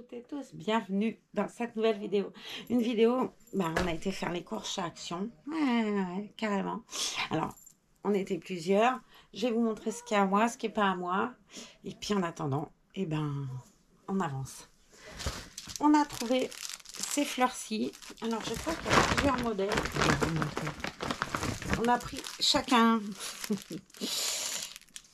toutes et tous, bienvenue dans cette nouvelle vidéo. Une vidéo, on a été faire les courses chez Action, ouais, carrément. Alors, on était plusieurs, je vais vous montrer ce qui est à moi, ce qui n'est pas à moi. Et puis en attendant, on avance. On a trouvé ces fleurs-ci. Alors, je crois qu'il y a plusieurs modèles. Je vais vous montrer. On a pris chacun...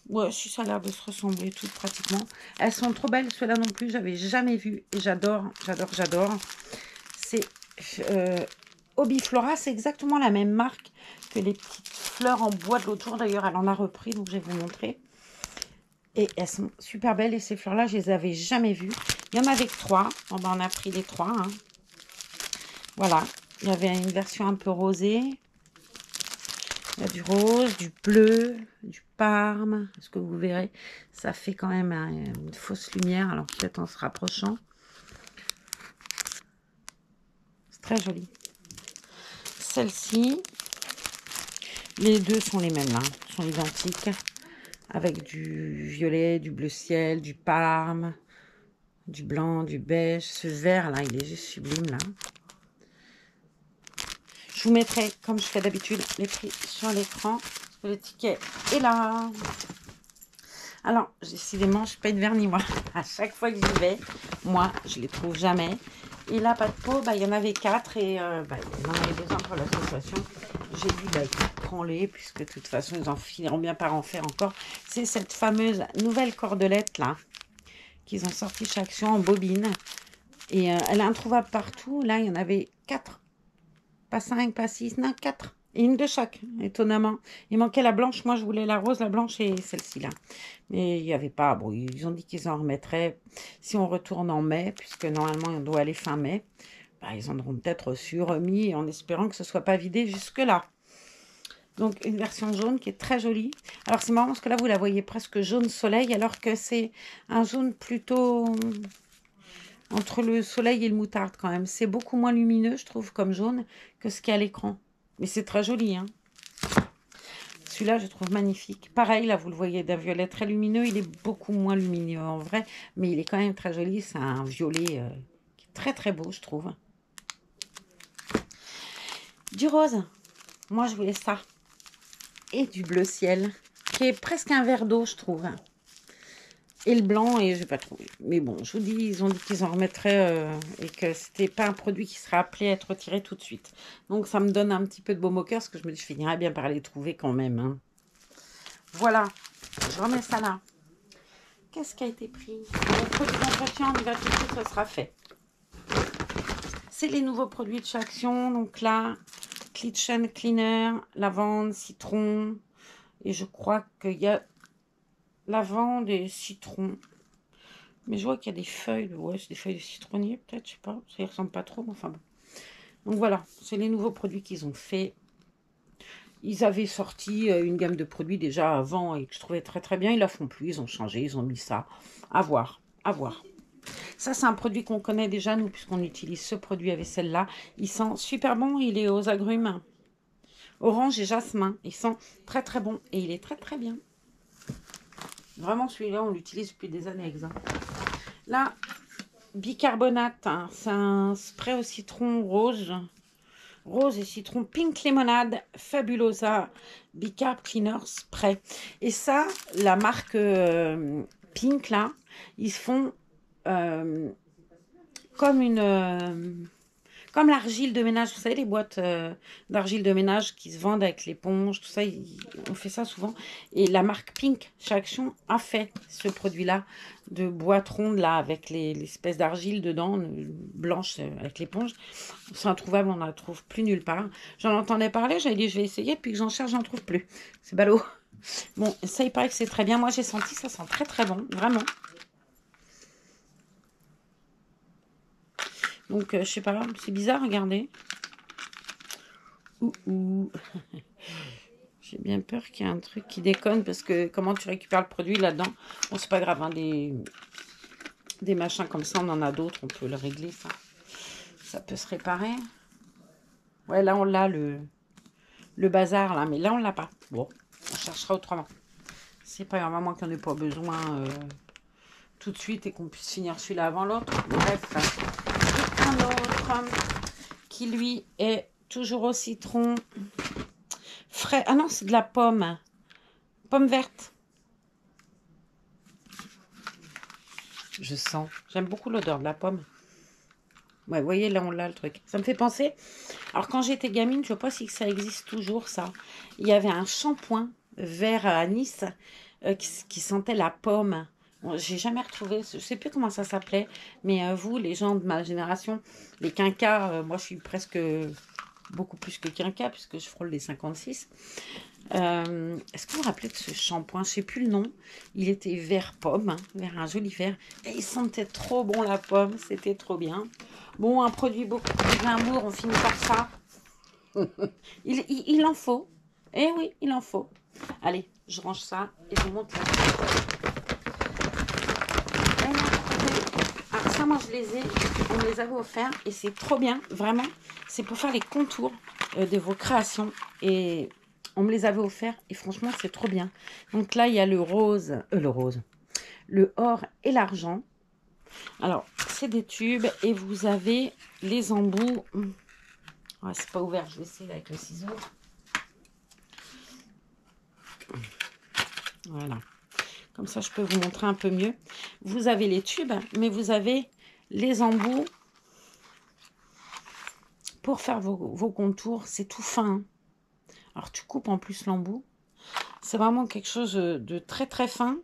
Ouais, si ça a l'air de se ressembler toutes pratiquement. Elles sont trop belles, ceux-là non plus, j'avais jamais vu. Et j'adore. C'est Hobbyflora, c'est exactement la même marque que les petites fleurs en bois de l'autre jour. D'ailleurs, elle en a repris, donc je vais vous montrer. Et elles sont super belles. Et ces fleurs-là, je les avais jamais vues. Il y en avait que 3. Bon, on a pris les 3. Hein. Voilà. Il y avait une version un peu rosée. Il y a du rose, du bleu, du parme. Est-ce que vous verrez? Ça fait quand même une fausse lumière, alors peut-être en se rapprochant. C'est très joli. Celle-ci, les deux sont les mêmes, là, sont identiques. Avec du violet, du bleu ciel, du parme, du blanc, du beige. Ce vert, là, il est juste sublime, là. Je vous mettrai, comme je fais d'habitude, les prix sur l'écran. Le ticket est là. Alors, décidément, je paye de vernis, moi. À chaque fois que j'y vais, moi, je les trouve jamais. Et la pâte peau, il y en avait 4 et il y en avait besoin pour l'association. J'ai dit, prends-les, puisque de toute façon, ils en finiront bien par en faire encore. C'est cette fameuse nouvelle cordelette, là, qu'ils ont sorti chez Action en bobine. Et elle est introuvable partout. Là, il y en avait 4. Pas 5, pas 6, non, 4. Et une de chaque, étonnamment. Il manquait la blanche. Moi, je voulais la rose, la blanche et celle-ci, là. Mais il n'y avait pas. Bon, ils ont dit qu'ils en remettraient si on retourne en mai, puisque normalement, on doit aller fin mai. Ils en auront peut-être reçu, remis, en espérant que ce ne soit pas vidé jusque-là. Donc, une version jaune qui est très jolie. Alors, c'est marrant parce que là, vous la voyez presque jaune soleil, alors que c'est un jaune plutôt... entre le soleil et le moutarde quand même. C'est beaucoup moins lumineux, je trouve, comme jaune, que ce qu'il y a à l'écran. Mais c'est très joli, hein. Celui-là, je trouve magnifique. Pareil, là, vous le voyez, d'un violet très lumineux. Il est beaucoup moins lumineux en vrai, mais il est quand même très joli. C'est un violet qui est très, très beau, je trouve. Du rose. Moi, je voulais ça. Et du bleu ciel, qui est presque un vert d'eau, je trouve. Et le blanc, et je n'ai pas trouvé. Mais bon, je vous dis, ils ont dit qu'ils en remettraient et que c'était pas un produit qui serait appelé à être retiré tout de suite. Donc, ça me donne un petit peu de baume au cœur, parce que je me dis, je finirais bien par les trouver quand même. Hein. Voilà, je remets ça là. Qu'est-ce qui a été pris? Le produit d'entretien, on y va tout de suite, ça sera fait. C'est les nouveaux produits de chez Action. Donc là, Kitchen Cleaner, lavande, citron. Et je crois qu'il y a lavande et citron. Mais je vois qu'il y a des feuilles. Ouais, c'est des feuilles de citronnier, peut-être, je sais pas. Ça y ressemble pas trop, mais enfin bon. Donc voilà, c'est les nouveaux produits qu'ils ont fait. Ils avaient sorti une gamme de produits déjà avant et que je trouvais très très bien. Ils la font plus, ils ont changé, ils ont mis ça. À voir, à voir. Ça, c'est un produit qu'on connaît déjà, nous, puisqu'on utilise ce produit avec celle-là. Il sent super bon, il est aux agrumes. Orange et jasmin. Il sent très très bon et il est très très bien. Vraiment, celui-là, on l'utilise depuis des années. Hein. Là, bicarbonate, hein, c'est un spray au citron rose. Rose et citron Pink Lemonade Fabulosa Bicarb Cleaner Spray. Et ça, la marque Pink, là, ils font comme une... comme l'argile de ménage, vous savez, les boîtes d'argile de ménage qui se vendent avec l'éponge, tout ça, on fait ça souvent. Et la marque Pink, chez Action, a fait ce produit-là de boîte ronde, là, avec l'espèce d'argile dedans, blanche avec l'éponge. C'est introuvable, on ne la trouve plus nulle part. J'en entendais parler, j'avais dit, je vais essayer, puis que j'en cherche, j'en trouve plus. C'est ballot. Bon, ça, il paraît que c'est très bien. Moi, j'ai senti, ça sent très, très bon, vraiment. Donc, je sais pas, c'est bizarre, regardez. J'ai bien peur qu'il y ait un truc qui déconne, parce que comment tu récupères le produit là-dedans? Bon, c'est pas grave, hein, des machins comme ça, on en a d'autres, on peut le régler, ça. Ça peut se réparer. Ouais, là, on l'a, le bazar, là, mais là, on l'a pas. Bon, on cherchera autrement. C'est pas grave, à moins qu'on n'ait pas besoin... tout de suite et qu'on puisse finir celui-là avant l'autre. Bref, et un autre qui lui est toujours au citron frais. Ah non, c'est de la pomme. Pomme verte. Je sens. J'aime beaucoup l'odeur de la pomme. Ouais, vous voyez, là, on l'a le truc. Ça me fait penser... Alors, quand j'étais gamine, je ne sais pas si ça existe toujours, ça. Il y avait un shampoing vert à Nice qui sentait la pomme. Bon, j'ai jamais retrouvé, je ne sais plus comment ça s'appelait. Mais vous, les gens de ma génération, les quinquas, moi, je suis presque beaucoup plus que quinquas, puisque je frôle les 56. Est-ce que vous vous rappelez de ce shampoing? Je ne sais plus le nom. Il était vert pomme, hein, vert, un joli vert. Et il sentait trop bon la pomme. C'était trop bien. Bon, un produit beaucoup plus glamour, on finit par ça. il en faut. Eh oui, il en faut. Allez, je range ça et je vous montre la suite. Alors ça, moi, je les ai. On me les avait offerts et c'est trop bien. Vraiment, c'est pour faire les contours de vos créations. Et... on me les avait offerts et franchement, c'est trop bien. Donc là, il y a le or et l'argent. Alors, c'est des tubes et vous avez les embouts. Ouais, c'est pas ouvert, je vais essayer avec le ciseau. Voilà. Comme ça, je peux vous montrer un peu mieux. Vous avez les tubes, mais vous avez les embouts pour faire vos contours. C'est tout fin. Alors, tu coupes en plus l'embout. C'est vraiment quelque chose de très très fin.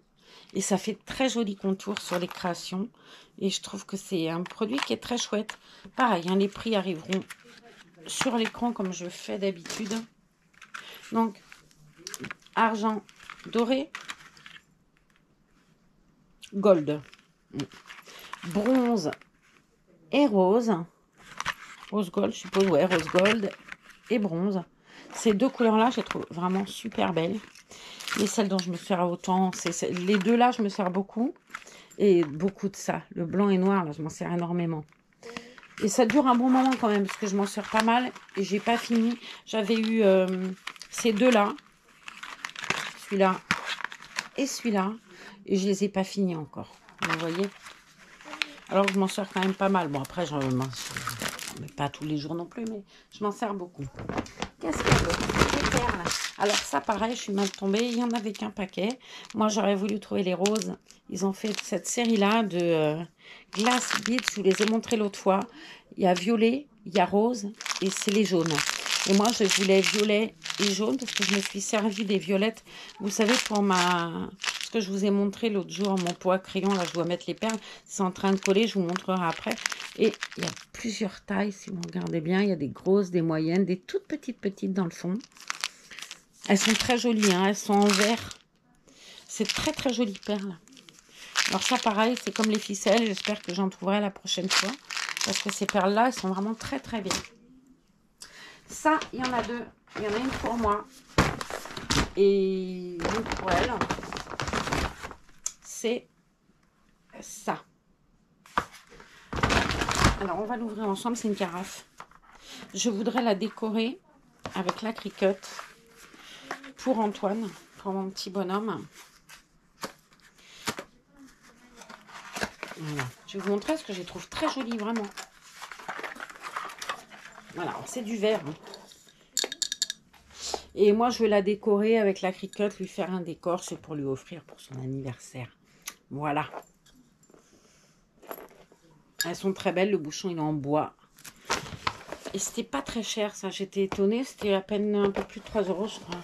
Et ça fait très joli contour sur les créations. Et je trouve que c'est un produit qui est très chouette. Pareil, hein, les prix arriveront sur l'écran comme je fais d'habitude. Donc, argent doré. Gold. Bronze et rose. Rose gold, je suppose. Ouais, rose gold et bronze. Ces deux couleurs-là, je les trouve vraiment super belles. Et celle dont je me sers autant, les deux là, je me sers beaucoup. Et beaucoup de ça. Le blanc et noir, là, je m'en sers énormément. Et ça dure un bon moment quand même, parce que je m'en sers pas mal. Et j'ai pas fini. J'avais eu ces deux-là. Celui-là et celui-là. Et je les ai pas finis encore. Vous voyez? Alors que je m'en sers quand même pas mal. Bon, après, je m'en sers pas tous les jours non plus, mais je m'en sers beaucoup. Qu'est-ce qu'il y a d'autre? Des perles. Alors ça, pareil, je suis mal tombée. Il n'y en avait qu'un paquet. Moi, j'aurais voulu trouver les roses. Ils ont fait cette série-là de Glass Beads. Je vous les ai montrés l'autre fois. Il y a violet, il y a rose et c'est les jaunes. Et moi, je voulais violet et jaune parce que je me suis servi des violettes. Vous savez, pour ce que je vous ai montré l'autre jour, mon pot à crayon, là, je dois mettre les perles. C'est en train de coller, je vous montrerai après. Et il y a plusieurs tailles, si vous regardez bien. Il y a des grosses, des moyennes, des toutes petites dans le fond. Elles sont très jolies, hein, elles sont en vert. C'est très très jolies perles. Alors ça, pareil, c'est comme les ficelles. J'espère que j'en trouverai la prochaine fois. Parce que ces perles-là, elles sont vraiment très très bien. Ça, il y en a deux. Il y en a une pour moi. Et une pour elle. C'est ça. Alors, on va l'ouvrir ensemble. C'est une carafe. Je voudrais la décorer avec la cricotte pour Antoine, pour mon petit bonhomme. Voilà. Je vais vous montrer ce que je trouve très joli, vraiment. Voilà, c'est du vert. Et moi, je vais la décorer avec la cricotte, lui faire un décor. C'est pour lui offrir pour son anniversaire. Voilà. Elles sont très belles. Le bouchon, il est en bois. Et c'était pas très cher, ça. J'étais étonnée. C'était à peine un peu plus de 3 €, je crois.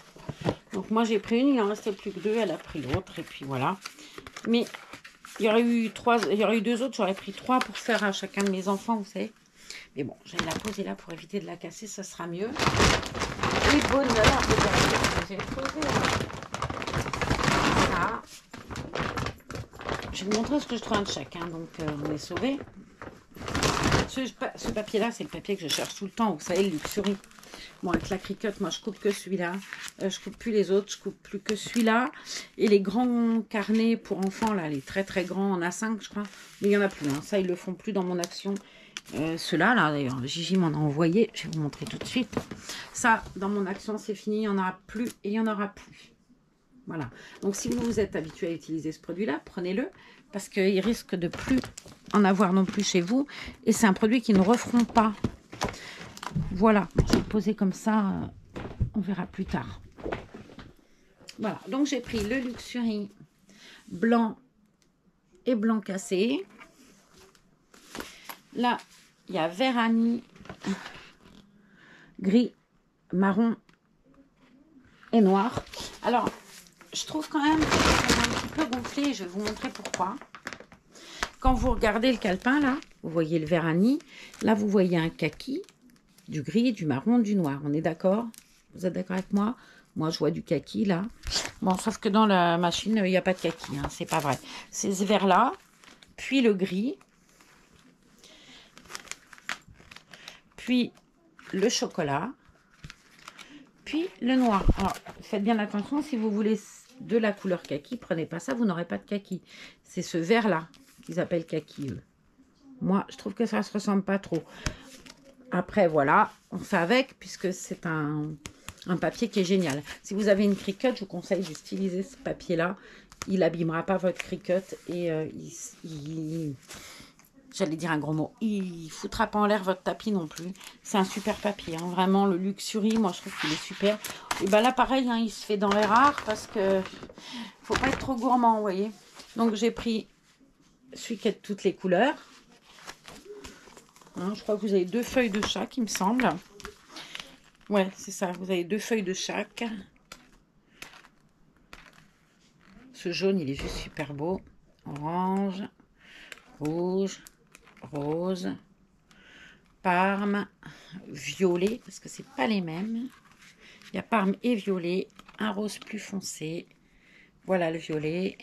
Donc, moi, j'ai pris une. Il en restait plus que deux. Elle a pris l'autre. Et puis, voilà. Mais il y aurait eu deux autres. J'aurais pris 3 pour faire à chacun de mes enfants, vous savez. Mais bon, je vais la poser là pour éviter de la casser. Ça sera mieux. Et bonheur, regardez, j'ai trouvé ça. Je vais vous montrer ce que je trouve de chacun, donc on est sauvés. Ce papier-là, c'est le papier que je cherche tout le temps, vous savez, le Luxury. Bon, avec la cricotte, moi, je coupe que celui-là. Je coupe plus les autres, je coupe plus que celui-là. Et les grands carnets pour enfants, là, les très très grands, en A5, je crois. Mais il n'y en a plus, hein. Ça, ils le font plus dans mon action. Ceux-là, là, d'ailleurs, Gigi m'en a envoyé. Je vais vous montrer tout de suite. Ça, dans mon action, c'est fini. Il n'y en aura plus et il n'y en aura plus. Voilà. Donc, si vous êtes habitué à utiliser ce produit-là, prenez-le parce qu'il risque de plus en avoir non plus chez vous. Et c'est un produit qui ne refond pas. Voilà. Je vais le poser comme ça. On verra plus tard. Voilà. Donc, j'ai pris le Luxury blanc et blanc cassé. Là, il y a vert anis, gris, marron et noir. Alors, je trouve quand même que c'est un petit peu gonflé. Je vais vous montrer pourquoi. Quand vous regardez le calepin, là, vous voyez le vert anis. Là, vous voyez un kaki, du gris, du marron, du noir. On est d'accord? Vous êtes d'accord avec moi? Moi, je vois du kaki, là. Bon, sauf que dans la machine, il n'y a pas de kaki. Hein, c'est pas vrai. C'est ce vert-là, puis le gris, puis le chocolat, puis le noir. Alors, faites bien attention, si vous voulez de la couleur kaki, prenez pas ça, vous n'aurez pas de kaki. C'est ce vert-là qu'ils appellent kaki, eux. Moi, je trouve que ça ne se ressemble pas trop. Après, voilà, on fait avec, puisque c'est un papier qui est génial. Si vous avez une Cricut, je vous conseille d'utiliser ce papier-là. Il n'abîmera pas votre Cricut et j'allais dire un gros mot, il foutra pas en l'air votre tapis non plus. C'est un super papier, hein. Vraiment, le Luxury, moi je trouve qu'il est super. Et ben là, pareil, hein, il se fait dans les rares parce que faut pas être trop gourmand, vous voyez. Donc j'ai pris celui qui a toutes les couleurs. Hein, je crois que vous avez 2 feuilles de chaque, il me semble. Ouais, c'est ça, vous avez 2 feuilles de chaque. Ce jaune, il est juste super beau. Orange, rouge, rose, parme, violet, parce que c'est pas les mêmes. Il y a parme et violet, un rose plus foncé. Voilà le violet,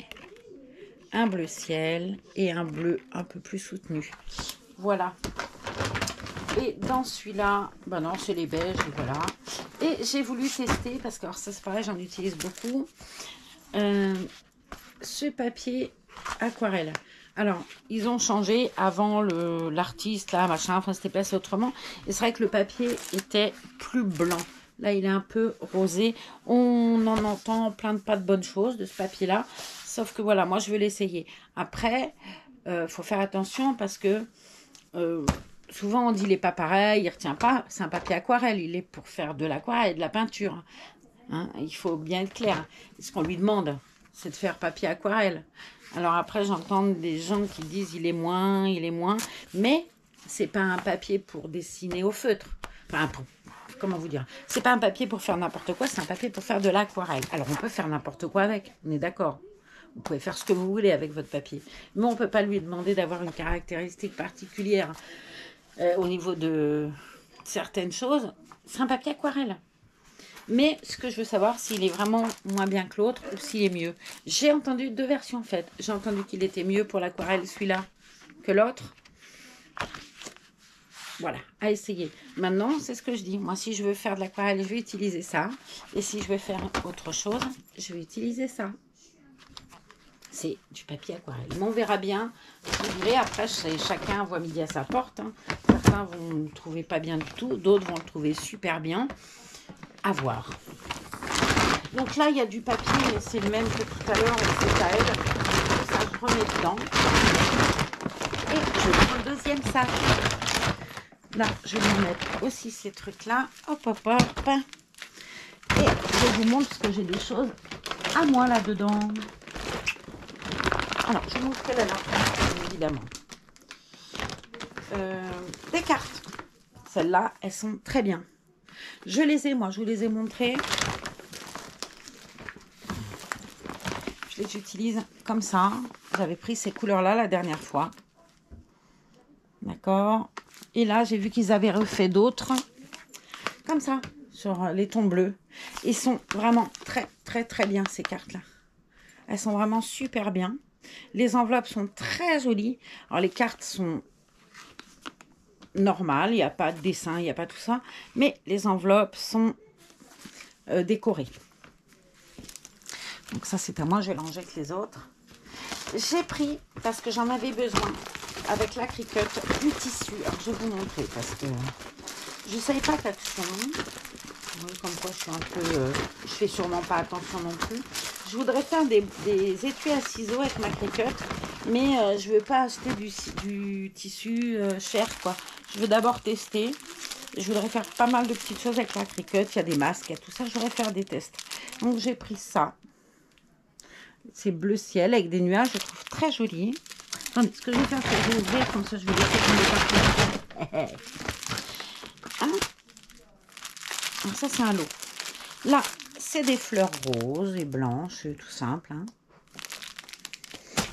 un bleu ciel et un bleu un peu plus soutenu. Voilà. Et dans celui-là, ben non, c'est les beiges, et voilà. Et j'ai voulu tester, parce que alors ça c'est pareil, j'en utilise beaucoup, ce papier aquarelle. Alors, ils ont changé avant l'artiste, là, machin, enfin, c'était placé autrement. Et c'est vrai que le papier était plus blanc. Là, il est un peu rosé. On en entend plein de pas de bonnes choses de ce papier-là. Sauf que voilà, moi, je veux l'essayer. Après, faut faire attention parce que souvent, on dit il n'est pas pareil, il ne retient pas. C'est un papier aquarelle. Il est pour faire de l'aquarelle et de la peinture. Hein, il faut bien être clair. Ce qu'on lui demande, c'est de faire papier aquarelle. Alors après, j'entends des gens qui disent il est moins, mais c'est pas un papier pour dessiner au feutre. Enfin, comment vous dire? C'est pas un papier pour faire n'importe quoi, c'est un papier pour faire de l'aquarelle. Alors on peut faire n'importe quoi avec, on est d'accord. Vous pouvez faire ce que vous voulez avec votre papier, mais on peut pas lui demander d'avoir une caractéristique particulière au niveau de certaines choses. C'est un papier aquarelle. Mais ce que je veux savoir, s'il est vraiment moins bien que l'autre ou s'il est mieux. J'ai entendu 2 versions en fait. J'ai entendu qu'il était mieux pour l'aquarelle celui-là que l'autre. Voilà, à essayer. Maintenant, c'est ce que je dis. Moi, si je veux faire de l'aquarelle, je vais utiliser ça. Et si je veux faire autre chose, je vais utiliser ça. C'est du papier aquarelle. Mais on verra bien. Je vous dirai, après, chacun voit midi à sa porte. Hein. Certains vont ne le trouver pas bien du tout. D'autres vont le trouver super bien. À voir. Donc là, il y a du papier, mais c'est le même que tout à l'heure. C'est à elle. Ça, je remets dedans. Et je prends le deuxième sac. Là, je vais lui mettre aussi ces trucs-là. Hop, hop, hop. Et je vous montre parce que j'ai des choses à moi là-dedans. Alors, je vous montre qu'elle a là, évidemment. Des cartes. Celles-là, elles sont très bien. Je les ai, moi, je vous les ai montrées. Je les utilise comme ça. J'avais pris ces couleurs-là la dernière fois. D'accord. Et là, j'ai vu qu'ils avaient refait d'autres. Comme ça, sur les tons bleus. Ils sont vraiment très, très, très bien, ces cartes-là. Elles sont vraiment super bien. Les enveloppes sont très jolies. Alors, les cartes sont normales. Il n'y a pas de dessin, il n'y a pas tout ça. Mais les enveloppes sont décorées. Donc ça, c'est à moi. Je vais ranger avec les autres. J'ai pris, parce que j'en avais besoin, avec la Cricut, du tissu. Alors, je vais vous montrer, parce que je ne savais pas qu'action. Oui, comme quoi, je suis un peu... je fais sûrement pas attention non plus. Je voudrais faire des étuis à ciseaux avec ma Cricut, mais je ne veux pas acheter du tissu cher, quoi. Je veux d'abord tester. Je voudrais faire pas mal de petites choses avec la Cricut. Il y a des masques, il y a tout ça. Je voudrais faire des tests. Donc, j'ai pris ça. C'est bleu ciel avec des nuages. Je trouve très joli. Attendez, ce que je vais faire, c'est que je vais ouvrir. Comme ça, je vais laisser tomber partout. Hein? Alors, ça, c'est un lot. Là, c'est des fleurs roses et blanches, tout simple. Hein.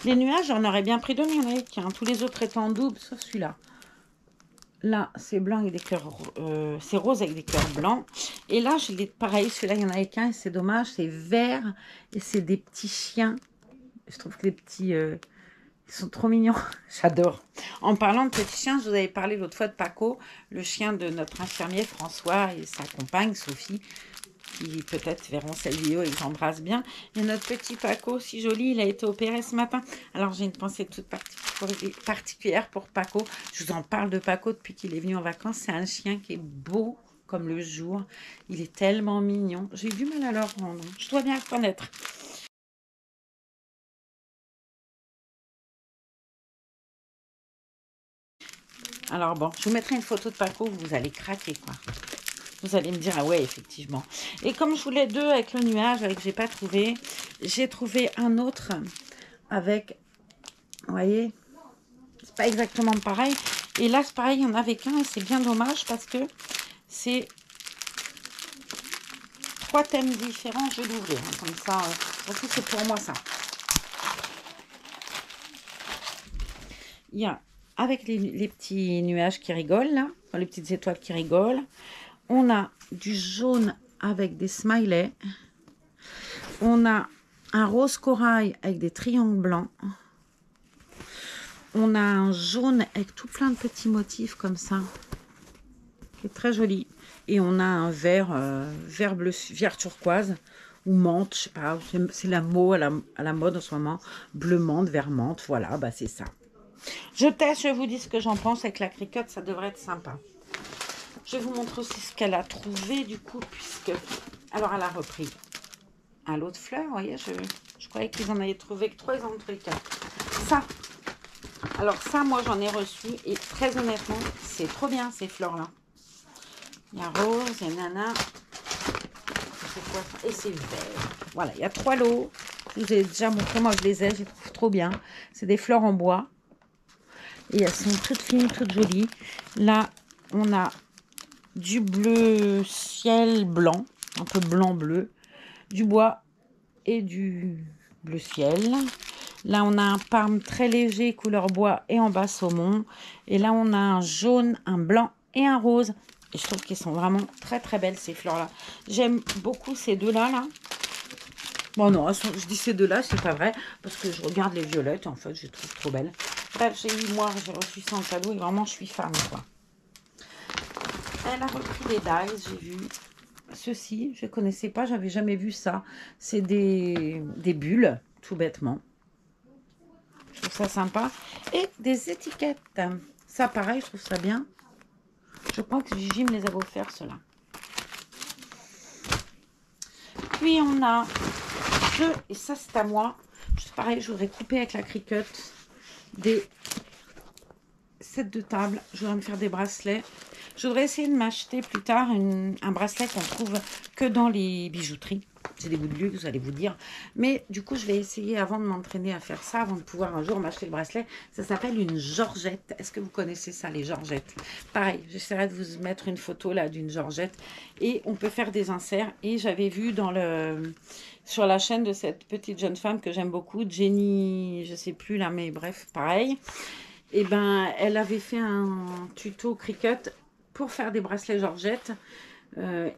Les nuages, j'en aurais bien pris deux, mais il y en avait qu'un. Tous les autres étant en double, sauf celui-là. Là, c'est blanc avec des cœurs, c'est rose avec des cœurs blancs. Et là, pareil, celui-là, il n'y en avait qu'un, c'est dommage, c'est vert. Et c'est des petits chiens. Je trouve que les petits, ils sont trop mignons. J'adore. En parlant de petits chiens, je vous avais parlé l'autre fois de Paco, le chien de notre infirmier François et sa compagne Sophie, qui peut-être verront cette vidéo et j'embrasse bien. Et notre petit Paco, si joli, il a été opéré ce matin. Alors j'ai une pensée toute particulière pour Paco. Je vous en parle de Paco depuis qu'il est venu en vacances. C'est un chien qui est beau comme le jour. Il est tellement mignon. J'ai du mal à le rendre. Je dois bien le connaître. Alors bon, je vous mettrai une photo de Paco, vous allez craquer quoi. Vous allez me dire, ah ouais, effectivement. Et comme je voulais deux avec le nuage, avec j'ai pas trouvé, j'ai trouvé un autre avec, vous voyez, c'est pas exactement pareil. Et là, c'est pareil, il y en avait qu'un et c'est bien dommage parce que c'est 3 thèmes différents. Je vais l'ouvrir, hein, comme ça, parce que c'est pour moi ça. Il y a, avec les petits nuages qui rigolent, là, enfin, les petites étoiles qui rigolent. On a du jaune avec des smileys. On a un rose corail avec des triangles blancs. On a un jaune avec tout plein de petits motifs comme ça. Qui est très joli. Et on a un vert, vert bleu, vert turquoise ou menthe, je sais pas. C'est la mot à la mode en ce moment. Bleu menthe, vert menthe, voilà, bah c'est ça. Je teste, je vous dis ce que j'en pense avec la Cricut, ça devrait être sympa. Je vous montre aussi ce qu'elle a trouvé du coup, puisque... Alors, elle a repris un lot de fleurs, vous voyez, je croyais qu'ils en avaient trouvé que 3, ils en ont trouvé 4. Ça, alors ça, moi, j'en ai reçu, et très honnêtement, c'est trop bien, ces fleurs-là. Il y a rose, il y a nana, c'est quoi ça? Et c'est vert. Voilà, il y a 3 lots. Je vous ai déjà montré, moi, je les ai, je les trouve trop bien. C'est des fleurs en bois. Et elles sont toutes fines, toutes jolies. Là, on a du bleu ciel blanc, un peu blanc-bleu, du bois et du bleu ciel. Là, on a un parme très léger, couleur bois et en bas saumon. Et là, on a un jaune, un blanc et un rose. Et je trouve qu'ils sont vraiment très très belles ces fleurs-là. J'aime beaucoup ces deux-là. Là. Bon non, je dis ces deux-là, c'est pas vrai. Parce que je regarde les violettes, en fait, je les trouve trop belles. Bref, j'ai reçu ça en cadeau et vraiment, je suis fan, quoi. Elle a repris les dies, j'ai vu. Ceci, je ne connaissais pas, j'avais jamais vu ça. C'est des bulles, tout bêtement. Je trouve ça sympa. Et des étiquettes. Ça, pareil, je trouve ça bien. Je crois que Gigi me les avait offerts, ceux-là. Puis, on a deux, et ça, c'est à moi. Pareil, je voudrais couper avec la Cricut des sets de table. Je voudrais me faire des bracelets. Je voudrais essayer de m'acheter plus tard un bracelet qu'on trouve que dans les bijouteries. C'est des bouts de luxe, vous allez vous dire. Mais du coup, je vais essayer avant de m'entraîner à faire ça, avant de pouvoir un jour m'acheter le bracelet. Ça s'appelle une georgette. Est-ce que vous connaissez ça, les georgettes? Pareil, j'essaierai de vous mettre une photo là d'une georgette. Et on peut faire des inserts. Et j'avais vu sur la chaîne de cette petite jeune femme que j'aime beaucoup, Jenny, je sais plus là, mais bref, pareil. Et ben, elle avait fait un tuto Cricut pour faire des bracelets georgette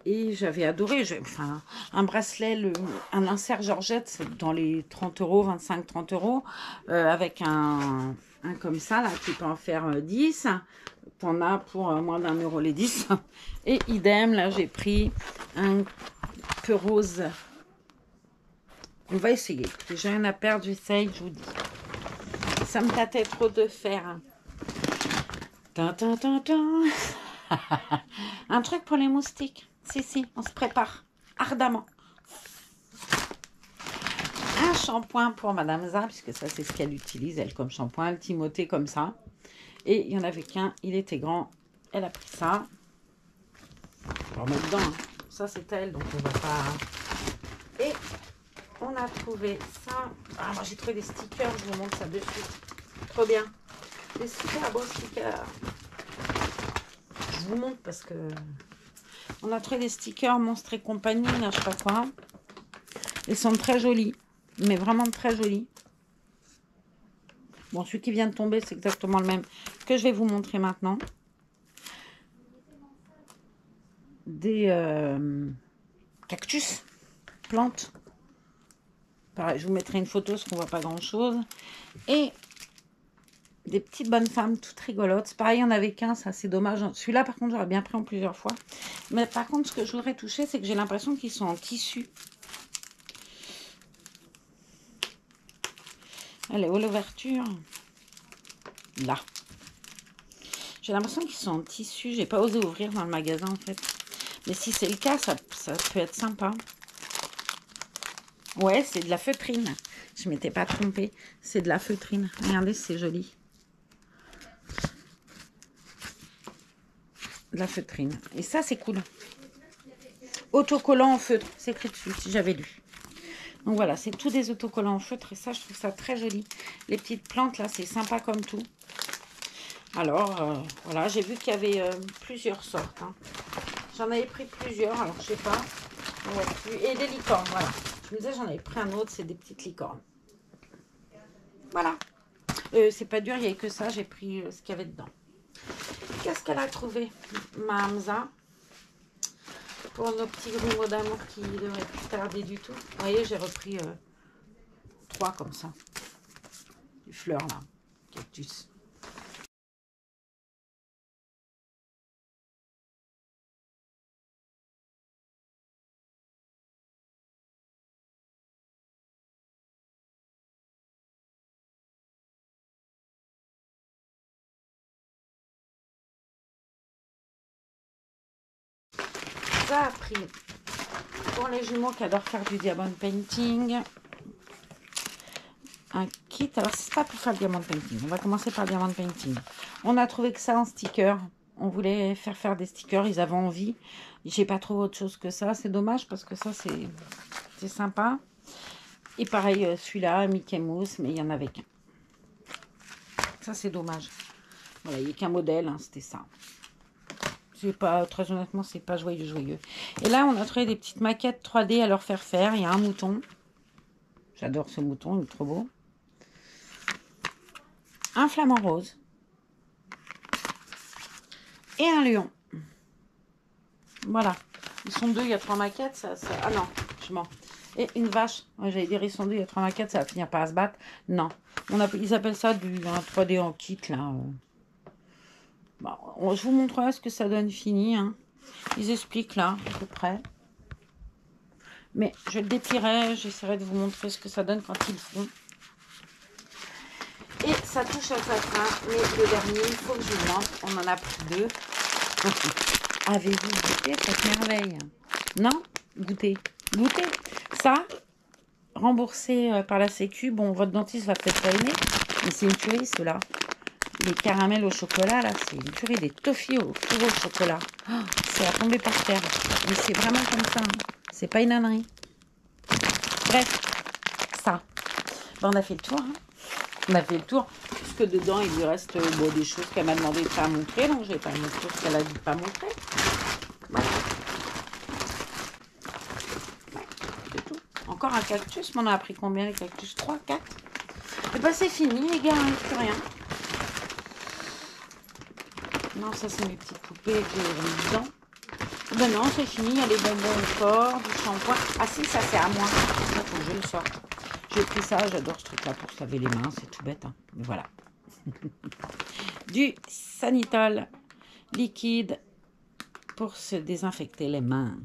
et j'avais adoré. Enfin, un bracelet, un insert georgette, c'est dans les 30 euros, 25-30 euros, avec un comme ça, là, tu peux en faire 10. T'en as pour moins d'1 euro les 10. Et idem, là, j'ai pris un peu rose. On va essayer. J'ai rien à perdre, j'essaye, je vous dis. Ça me tâtait trop de faire. Un truc pour les moustiques. Si, on se prépare ardemment. shampoing pour Madame Z, puisque ça, c'est ce qu'elle utilise, elle, comme shampoing. Le Timothée, comme ça. Et il n'y en avait qu'un, il était grand. Elle a pris ça. On va remettre dedans. Hein. Ça, c'est elle, donc on va pas... Et on a trouvé ça. Ah, moi, j'ai trouvé des stickers, je vous montre ça de suite. Trop bien. Des super beaux stickers. Je vous montre parce que... On a trouvé des stickers Monstres et compagnie, là, je sais pas quoi. Ils sont très jolis, mais vraiment très jolis. Bon, celui qui vient de tomber, c'est exactement le même que je vais vous montrer maintenant. Des cactus, plantes. Pareil, je vous mettrai une photo, parce qu'on voit pas grand-chose. Et des petites bonnes femmes, toutes rigolotes. Pareil, il n'y en avait qu'un, ça c'est dommage. Celui-là, par contre, j'aurais bien pris en plusieurs fois. Mais par contre, ce que je voudrais toucher, c'est que j'ai l'impression qu'ils sont en tissu. Elle est où l'ouverture? Là. J'ai l'impression qu'ils sont en tissu. J'ai pas osé ouvrir dans le magasin, en fait. Mais si c'est le cas, ça peut être sympa. Ouais, c'est de la feutrine. Je ne m'étais pas trompée. C'est de la feutrine. Regardez, c'est joli. De la feutrine. Et ça, c'est cool. Autocollant en feutre. C'est écrit dessus, si j'avais lu. Donc voilà, c'est tous des autocollants en feutre. Et ça, je trouve ça très joli. Les petites plantes, là, c'est sympa comme tout. Alors, voilà, j'ai vu qu'il y avait plusieurs sortes. Hein. J'en avais pris plusieurs, alors je sais pas. Et des licornes, voilà. Je me disais, j'en avais pris un autre, c'est des petites licornes. Voilà. C'est pas dur, il n'y avait que ça, j'ai pris ce qu'il y avait dedans. Qu'est-ce qu'elle a trouvé, ma Hamza? Pour nos petits grumeaux d'amour qui ne devraient plus tarder du tout. Vous voyez, j'ai repris 3 comme ça. Des fleurs, là. Cactus. Ça a pris pour les jumeaux qui adorent faire du diamond painting un kit. Alors c'est pas pour faire le diamond painting, on va commencer par le diamond painting. On a trouvé que ça en sticker, on voulait faire des stickers, ils avaient envie. J'ai pas trouvé autre chose que ça, c'est dommage parce que ça c'est sympa. Et pareil celui-là Mickey Mouse, mais il y en avait qu'un. Ça c'est dommage, voilà, il n'y a qu'un modèle, hein, c'était ça. C'est pas, très honnêtement, c'est pas joyeux. Et là, on a trouvé des petites maquettes 3D à leur faire. Il y a un mouton. J'adore ce mouton, il est trop beau. Un flamant rose. Et un lion. Voilà. Ils sont 2, il y a 3 maquettes. Ça... Ah non, je mens. Et une vache. Ouais, j'allais dire, ils sont 2, il y a 3 maquettes, ça va finir par se battre. Non. Ils appellent ça un 3D en kit, là. Bon, je vous montrerai ce que ça donne fini. Hein. Ils expliquent là, à peu près. Mais je le déplierai, j'essaierai de vous montrer ce que ça donne quand ils le font. Et ça touche à sa fin. Mais le dernier, il faut que je vous montre. On en a pris 2. Avez-vous goûté cette merveille? Non? Goûtez. Goûtez. Ça, remboursé par la Sécu. Bon, votre dentiste va peut-être pas aimer. Mais c'est une tuerie, ceux-là. Les caramels au chocolat, là, c'est une tuerie. Des toffees au chocolat. Oh, c'est à tomber par terre. Mais c'est vraiment comme ça. Hein. C'est pas une ânerie. Bref, ça. Ben, on a fait le tour. Hein. On a fait le tour. Puisque dedans, il lui reste des choses qu'elle m'a demandé de pas montrer. Donc, je vais pas montrer ce qu'elle a dit de pas montrer. Voilà. Ouais, c'est tout. Encore un cactus. Mais on a appris combien les cactus? 3, 4. Et ben, c'est fini, les gars. Il n'y a plus rien. Non, ça c'est mes petites poupées que j'ai mis dedans. Ben non, c'est fini. Il y a les bonbons encore, du shampoing. Ah si, ça c'est à moi. Ça, faut que je le sorte. J'ai pris ça, j'adore ce truc-là pour se laver les mains. C'est tout bête, hein. Mais voilà. Du Sanitol liquide pour se désinfecter les mains.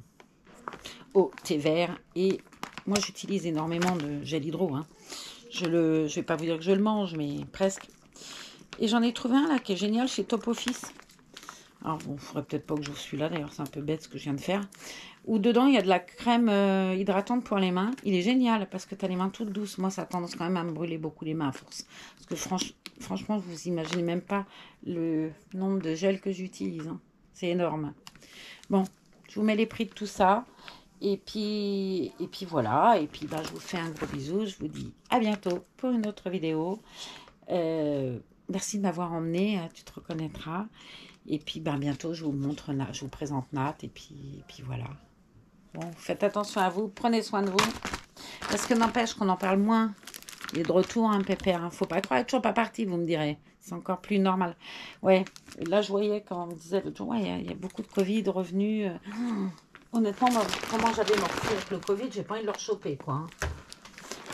Au thé vert. Et moi, j'utilise énormément de gel hydro. Hein. Je vais pas vous dire que je le mange, mais presque. Et j'en ai trouvé un là qui est génial chez Top Office. Alors, bon, il faudrait peut-être pas que j'ouvre celui-là, d'ailleurs, c'est un peu bête ce que je viens de faire. Où dedans, il y a de la crème hydratante pour les mains. Il est génial parce que tu as les mains toutes douces. Moi, ça a tendance quand même à me brûler beaucoup les mains à force. Parce que franchement, vous imaginez même pas le nombre de gels que j'utilise. Hein. C'est énorme. Bon, je vous mets les prix de tout ça. Et puis voilà. Et puis, bah, je vous fais un gros bisou. Je vous dis à bientôt pour une autre vidéo. Merci de m'avoir emmené. Tu te reconnaîtras. Et puis, ben, bientôt, je vous montre, je vous présente Nat. Et puis voilà. Bon, faites attention à vous. Prenez soin de vous. Parce que n'empêche qu'on en parle moins. Il est de retour, hein, Pépère. Hein. Faut pas croire, il est toujours pas parti, vous me direz. C'est encore plus normal. Ouais, là, je voyais quand on me disait l'autre jour, ouais, il y a beaucoup de Covid revenus. Honnêtement, moi, comment j'avais morflé avec le Covid, j'ai pas envie de leur choper, quoi. Hein.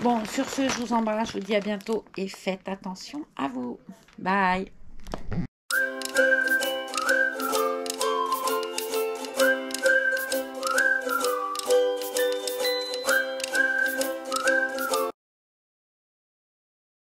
Bon, sur ce, je vous embrasse. Je vous dis à bientôt. Et faites attention à vous. Bye.